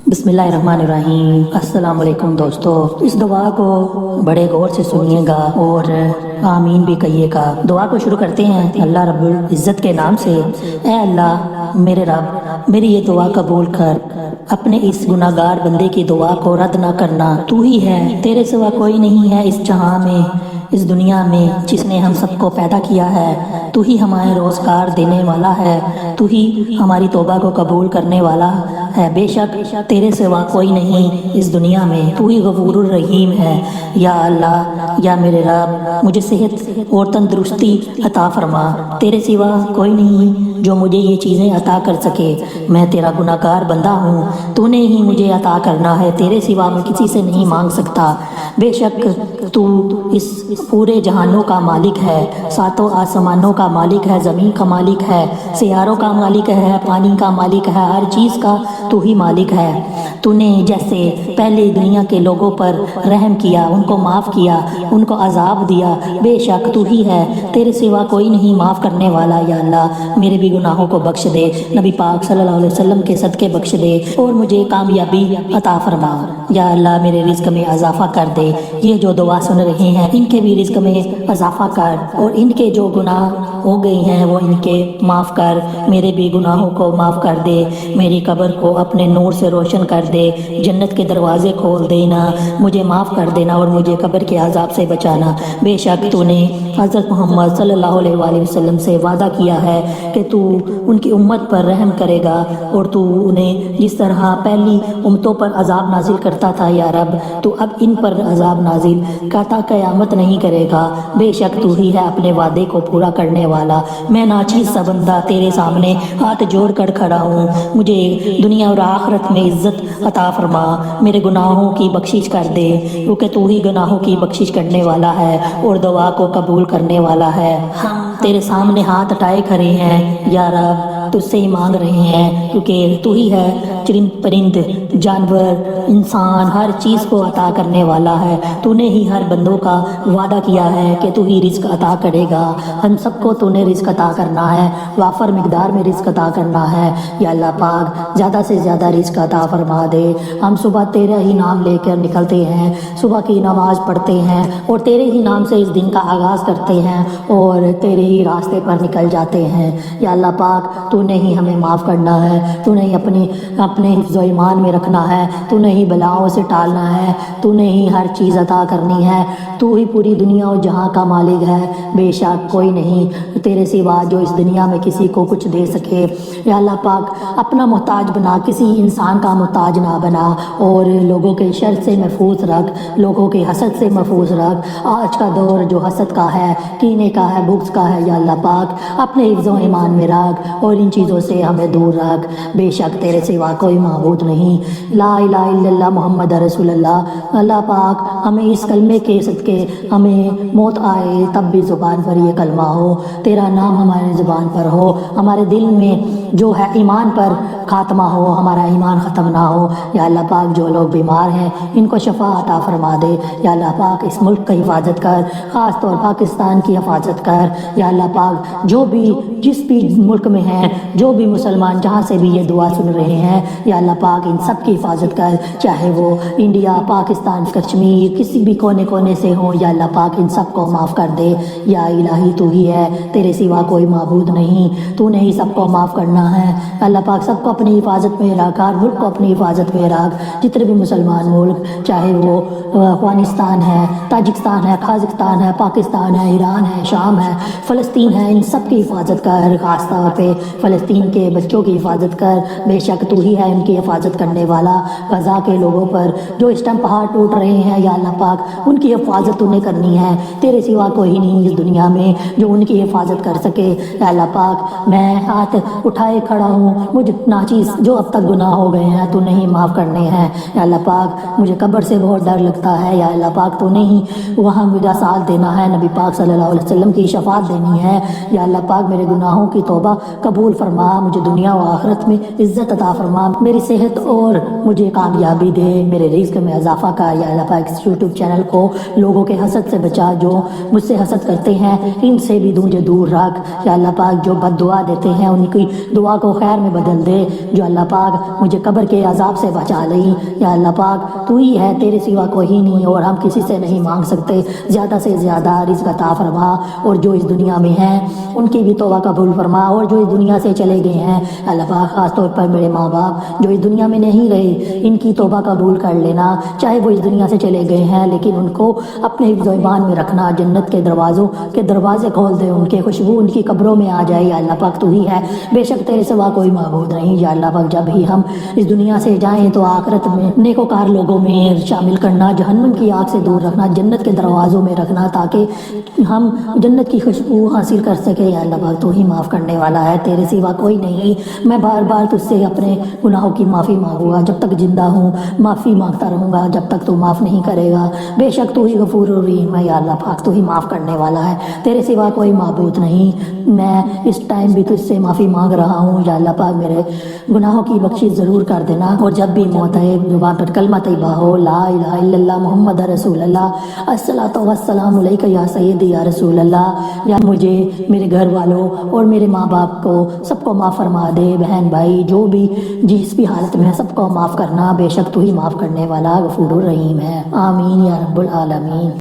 बिस्मिल्लाहिर्रहमानिर्रहीम। अस्सलाम वालेकुम दोस्तों, इस दुआ को बड़े गौर से सुनिएगा और आमीन भी कहिएगा। दुआ को शुरू करते हैं अल्लाह रब्बुल इज़्ज़त के नाम से। ए अल्लाह मेरे रब, मेरी ये दुआ कबूल कर, अपने इस गुनाहगार बंदे की दुआ को रद्द ना करना। तू ही है, तेरे सिवा कोई नहीं है इस जहां में, इस दुनिया में, जिसने हम सबको पैदा किया है। तू ही हमारे रोज़गार देने वाला है, तू ही हमारी तौबा को कबूल करने वाला है। बेशक तेरे सिवा कोई नहीं इस दुनिया में, तू ही गफूरुर रहीम है। या अल्लाह, या मेरे रब, मुझे सेहत और तंदुरुस्ती अता फरमा। तेरे सिवा कोई नहीं जो मुझे ये चीज़ें अता कर सके। मैं तेरा गुनाहगार बंदा हूँ, तूने ही मुझे अता करना है, तेरे सिवा मैं किसी से नहीं मांग सकता। बेशक तू इस पूरे जहानों का मालिक है, सातों आसमानों का मालिक है, ज़मीन का मालिक है, सियारों का मालिक है, पानी का मालिक है, हर चीज़ का तू ही मालिक है। तूने जैसे पहले दुनिया के लोगों पर रहम किया, उनको माफ़ किया, उनको अजाब दिया, बेशक तू ही है, तेरे सिवा कोई नहीं माफ़ करने वाला। या अल्लाह मेरे भी गुनाहों को बख्श दे, नबी पाक सल्लल्लाहु अलैहि वसल्लम के सदक़े बख्श दे और मुझे कामयाबी अता फरमा। या अल्लाह मेरे रिज़्क़ में इजाफ़ा कर दे। ये जो दुआ सुन रहे हैं इनके भी रिज़्क़ में इजाफ़ा कर और इनके जो गुनाह हो गए हैं वो इनके माफ़ कर, मेरे भी गुनाहों को माफ़ कर दे, मेरी कब्र को अपने नूर से रोशन कर दे, जन्नत के दरवाज़े खोल देना, मुझे माफ़ कर देना और मुझे कब्र के अज़ाब से बचाना। बेशक तूने हज़रत मोहम्मद सल्लल्लाहु अलैहि वसल्लम से वादा किया है कि तू उनकी उम्मत पर रहम करेगा और तू उन्हें जिस तरह पहली उम्मतों पर अज़ाब नाजिल करता था, या रब तू अब इन पर अज़ाब नाजिल करता क़यामत नहीं करेगा। बेशक तू ही है अपने वादे को पूरा करने वाला। मैं नाचीज़ सा बंदा तेरे सामने हाथ जोड़ कर खड़ा हूँ, मुझे दुनिया और आखिरत में इज़्ज़त अता फरमा, मेरे गुनाहों की बख्शिश कर दे, क्योंकि तू ही गुनाहों की बख्शिश करने वाला है और दुआ को कबूल करने वाला है। हम तेरे सामने हाथ उठाए खड़े हैं या रब, तुझसे ही मांग रहे हैं, क्योंकि तू ही है चरिंद परिंद जानवर इंसान हर चीज़ को अता करने वाला है। तूने ही हर बंदों का वादा किया है कि तू ही रिज़्क़ अता करेगा। हम सबको तूने रिज़्क़ अता करना है, वाफर मिकदार में रिज़्क़ अता करना है। या अल्लाह पाक ज़्यादा से ज़्यादा रिज़्क़ अता फरमा दे। हम सुबह तेरा ही नाम लेकर निकलते हैं, सुबह की नमाज़ पढ़ते हैं और तेरे ही नाम से इस दिन का आगाज़ करते हैं और तेरे ही रास्ते पर निकल जाते हैं। या अल्लाह पाक तूने ही हमें माफ़ करना है, तूने ही अपने हिफ्ज़ व ईमान में रखना है, तूने ही बलाओं से टालना है, तूने ही हर चीज़ अता करनी है। तू ही पूरी दुनिया और जहाँ का मालिक है, बेशक कोई नहीं तेरे सिवा जो इस दुनिया में किसी को कुछ दे सके। या अल्लाह पाक अपना मोहताज बना, किसी इंसान का मोहताज ना बना और लोगों के शर से महफूज रख, लोगों के हसद से महफूज रख। आज का दौर जो हसद का है, कीने का है, बुग़्ज़ का है, या अल्लाह पाक अपने हिफ्ज़ व ईमान में रख और इन चीज़ों से हमें दूर रख। बेशक तेरे सिवा कोई माबूद नहीं। ला इलाहा इल्लल्लाह मुहम्मद रसूलुल्लाह। अल्लाह पाक हमें इस कलमे के सदके हमें मौत आए तब भी ज़ुबान पर ये कलमा हो, तेरा नाम हमारे ज़ुबान पर हो, हमारे दिल में जो है ईमान पर खात्मा हो, हमारा ईमान ख़त्म ना हो। या अल्लाह पाक जो लोग बीमार हैं इनको शफा अता फरमा दे। या अल्लाह पाक इस मुल्क की हिफाजत कर, ख़ास तौर पाकिस्तान की हिफाजत कर। या अल्लाह पाक जो भी जिस भी मुल्क में हैं, जो भी मुसलमान जहाँ से भी ये दुआ सुन रहे हैं, या अल्लाह पाक इन सब की हिफाजत कर, चाहे वो इंडिया, पाकिस्तान, कश्मीर, किसी भी कोने कोने से हो। या अल्लाह पाक इन सब को माफ़ कर दे। या इलाही तू ही है, तेरे सिवा कोई माबूद नहीं, तूने ही सबको माफ़ करना है। अल्लाह पाक सबको अपनी हिफाजत में रख, हर मुल्क को अपनी हिफाजत में रख। जितने भी मुसलमान मुल्क, चाहे वो अफ़गानिस्तान है, ताजिकिस्तान है, काज़ाकिस्तान है, पाकिस्तान है, ईरान है, शाम है, फ़लस्तीन है, इन सब की हिफाजत कर, ख़ास तौर पे फ़लस्तीन के बच्चों की हिफाजत कर। बेशक तू ही है उनकी हिफाजत करने वाला। गज़ा के लोगों पर जो इस टाइम पहाड़ टूट रहे हैं, या अल्लाह पाक उनकी हिफाजत तूने करनी है, तेरे सिवा कोई नहीं इस दुनिया में जो उनकी हिफाजत कर सके। या अल्लाह पाक मैं हाथ उठाए खड़ा हूँ, मुझ नाचीज़ जो अब तक गुनाह हो गए हैं तूने ही माफ़ करने हैं। या अल्लाह पाक मुझे कब्र से बहुत डर लगता है। या अल्लाह पाक तूने ही वहाँ मेरा साथ देना है, नबी पाक सल्लल्लाहु अलैहि वसल्लम की शफात देनी है। या अल्लाह पाक मेरे गुनाहों की तौबा कबूल फरमा, मुझे दुनिया व आखिरत में इज़्ज़त अता फरमा, मेरी सेहत और मुझे कामयाबी दे, मेरे रिज़्क़ में इजाफ़ा कर। या अल्लाह पाक इस यूट्यूब चैनल को लोगों के हसद से बचा, जो मुझसे हसद करते हैं इनसे भी मुझे दूर रख। या अल्लाह पाक जो बद दुआ देते हैं उनकी دعا کو خیر میں بدل دے۔ جو اللہ پاک مجھے قبر کے عذاب سے بچا لئی، یا اللہ پاک تو ہی ہے، تیرے سوا کوئی نہیں، اور ہم کسی سے نہیں مانگ سکتے۔ زیادہ سے زیادہ رزق عطا فرما، اور جو اس دنیا میں ہیں ان کی بھی توبہ قبول فرما، اور جو اس دنیا سے چلے گئے ہیں اللہ پاک، خاص طور پر میرے ماں باپ جو اس دنیا میں نہیں رہے، ان کی توبہ قبول کر لینا۔ چاہے وہ اس دنیا سے چلے گئے ہیں لیکن ان کو اپنے حفظ و ایمان میں رکھنا، جنت کے دروازوں کے دروازے کھول دے، ان کے خوشبو ان کی قبروں میں آ جائے۔ یا اللہ پاک تو ہی ہے، بے شک تیرے سوا کوئی معبود نہیں۔ یا اللہ پاک جب ہی ہم اس دنیا سے جائیں تو آخرت میں نیکوکار لوگوں میں شامل کرنا، جہنم کی آگ سے دور رکھنا، جنت کے دروازوں میں رکھنا، تاکہ ہم جنت کی خوشبو حاصل کر سکیں۔ یا اللہ پاک تو ہی معاف کرنے والا ہے، تیرے سوا کوئی نہیں۔ میں بار بار تجھ سے اپنے گناہوں کی معافی مانگوں گا، جب تک زندہ ہوں معافی مانگتا رہوں گا، جب تک تو معاف نہیں کرے گا۔ بے شک تو ہی غفور الرحیم ہے، یا اللہ پاک تو ہی معاف کرنے والا ہے، تیرے سوا کوئی معبود نہیں۔ میں اس ٹائم بھی تجھ سے معافی مانگ رہا ہوں، یا اللہ پاک میرے گناہوں کی بخشش ضرور کر دینا، اور جب بھی موت آئے زبان پر کلمہ طیبہ ہو، لا الہ الا اللہ محمد رسول اللہ، الصلاۃ والسلام علیک یا سیدی یا رسول اللہ۔ یا مجھے، میرے گھر والوں اور میرے ماں باپ کو سب کو معاف فرما دے، بہن بھائی جو بھی جس بھی حالت میں ہے سب کو معاف کرنا، بے شک تو ہی معاف کرنے والا غفور الرحیم ہے۔ آمین یا رب العالمین۔